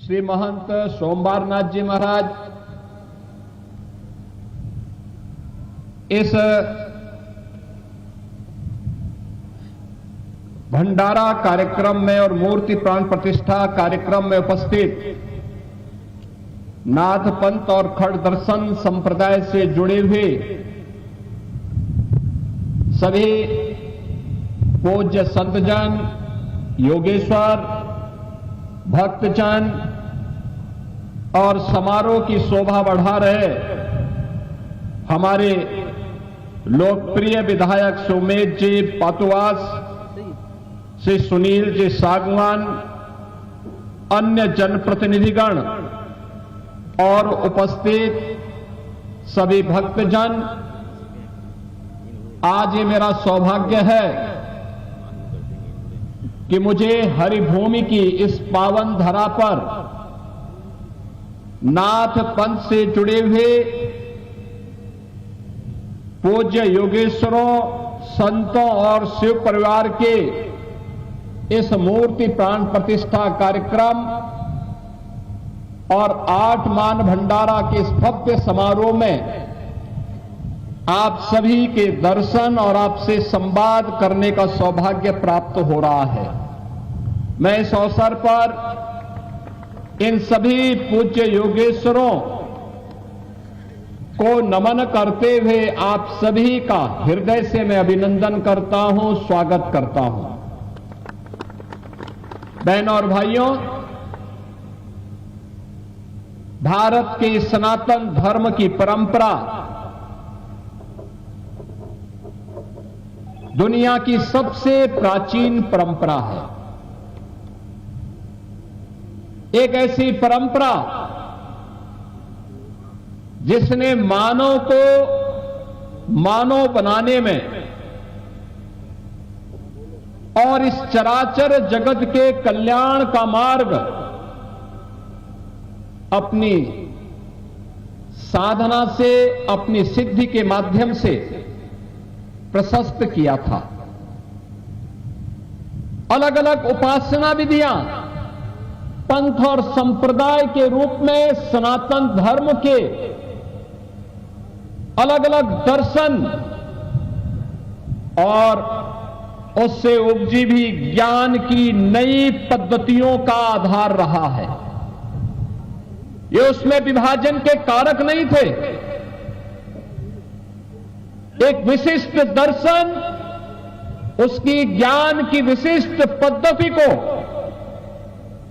श्री महंत सोमवारनाथ जी महाराज इस भंडारा कार्यक्रम में और मूर्ति प्राण प्रतिष्ठा कार्यक्रम में उपस्थित नाथ पंथ और खड़ दर्शन संप्रदाय से जुड़े हुए सभी पूज्य संतजन, योगेश्वर, भक्तजन और समारोह की शोभा बढ़ा रहे हमारे लोकप्रिय विधायक सुमेध जी पातुवास, श्री सुनील जी सागवान, अन्य जनप्रतिनिधिगण और उपस्थित सभी भक्तजन, आज ये मेरा सौभाग्य है कि मुझे हरिभूमि की इस पावन धरा पर नाथ पंथ से जुड़े हुए पूज्य योगेश्वरों, संतों और शिव परिवार के इस मूर्ति प्राण प्रतिष्ठा कार्यक्रम और 8 मान भंडारा के इस भव्य समारोह में आप सभी के दर्शन और आपसे संवाद करने का सौभाग्य प्राप्त हो रहा है। मैं इस अवसर पर इन सभी पूज्य योगेश्वरों को नमन करते हुए आप सभी का हृदय से मैं अभिनंदन करता हूं, स्वागत करता हूं। बहनों और भाइयों, भारत के सनातन धर्म की परंपरा दुनिया की सबसे प्राचीन परंपरा है। एक ऐसी परंपरा जिसने मानव को मानव बनाने में और इस चराचर जगत के कल्याण का मार्ग अपनी साधना से, अपनी सिद्धि के माध्यम से प्रशस्त किया था। अलग अलग उपासना विधियां पंथ और संप्रदाय के रूप में सनातन धर्म के अलग अलग दर्शन और उससे उपजी भी ज्ञान की नई पद्धतियों का आधार रहा है। ये उसमें विभाजन के कारक नहीं थे। एक विशिष्ट दर्शन उसकी ज्ञान की विशिष्ट पद्धति को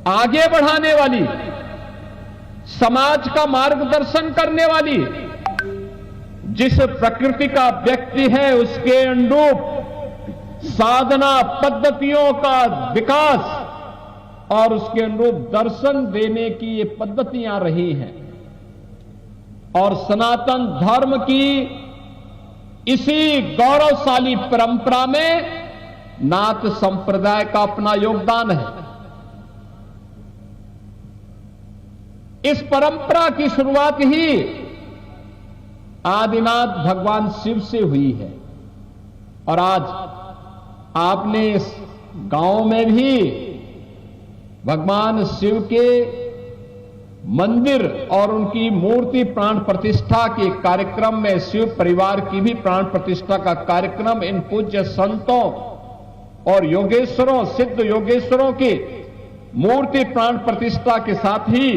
आगे बढ़ाने वाली, समाज का मार्गदर्शन करने वाली, जिस प्रकृति का व्यक्ति है उसके अनुरूप साधना पद्धतियों का विकास और उसके अनुरूप दर्शन देने की ये पद्धतियां रही हैं। और सनातन धर्म की इसी गौरवशाली परंपरा में नाथ संप्रदाय का अपना योगदान है। इस परंपरा की शुरुआत ही आदिनाथ भगवान शिव से हुई है और आज आपने इस गांव में भी भगवान शिव के मंदिर और उनकी मूर्ति प्राण प्रतिष्ठा के कार्यक्रम में शिव परिवार की भी प्राण प्रतिष्ठा का कार्यक्रम इन पूज्य संतों और योगेश्वरों, सिद्ध योगेश्वरों की मूर्ति प्राण प्रतिष्ठा के साथ ही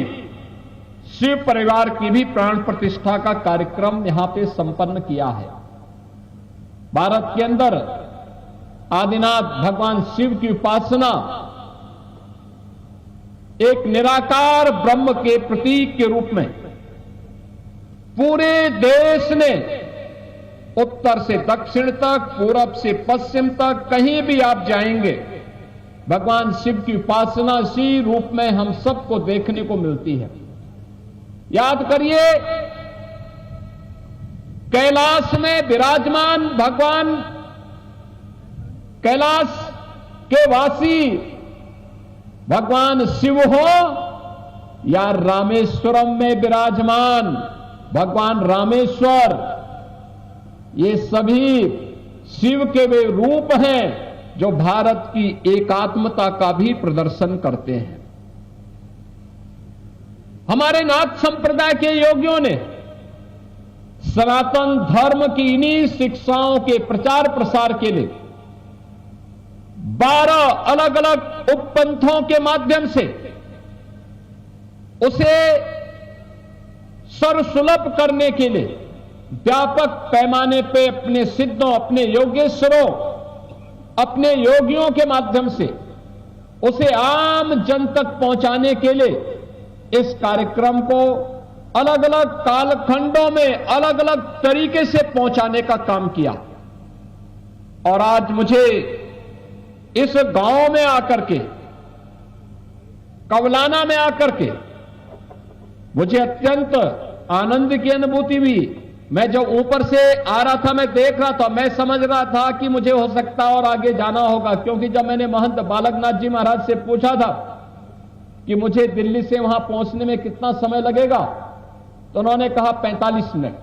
शिव परिवार की भी प्राण प्रतिष्ठा का कार्यक्रम यहां पे संपन्न किया है। भारत के अंदर आदिनाथ भगवान शिव की उपासना एक निराकार ब्रह्म के प्रतीक के रूप में पूरे देश ने उत्तर से दक्षिण तक, पूरब से पश्चिम तक कहीं भी आप जाएंगे, भगवान शिव की उपासना इसी रूप में हम सबको देखने को मिलती है। याद करिए, कैलाश में विराजमान भगवान, कैलाश के वासी भगवान शिव हो या रामेश्वरम में विराजमान भगवान रामेश्वर, ये सभी शिव के वे रूप हैं जो भारत की एकात्मता का भी प्रदर्शन करते हैं। हमारे नाथ संप्रदाय के योगियों ने सनातन धर्म की इन्हीं शिक्षाओं के प्रचार प्रसार के लिए 12 अलग अलग उपपंथों के माध्यम से उसे सर्वसुलभ करने के लिए व्यापक पैमाने पे अपने सिद्धों, अपने योगेश्वरों, अपने योगियों के माध्यम से उसे आम जन तक पहुंचाने के लिए इस कार्यक्रम को अलग अलग कालखंडों में अलग अलग तरीके से पहुंचाने का काम किया। और आज मुझे इस गांव में आकर के, कवलाना में आकर के मुझे अत्यंत आनंद की अनुभूति हुई। मैं जब ऊपर से आ रहा था, मैं देख रहा था, मैं समझ रहा था कि मुझे हो सकता और आगे जाना होगा, क्योंकि जब मैंने महंत बालकनाथ जी महाराज से पूछा था कि मुझे दिल्ली से वहां पहुंचने में कितना समय लगेगा, तो उन्होंने कहा 45 मिनट।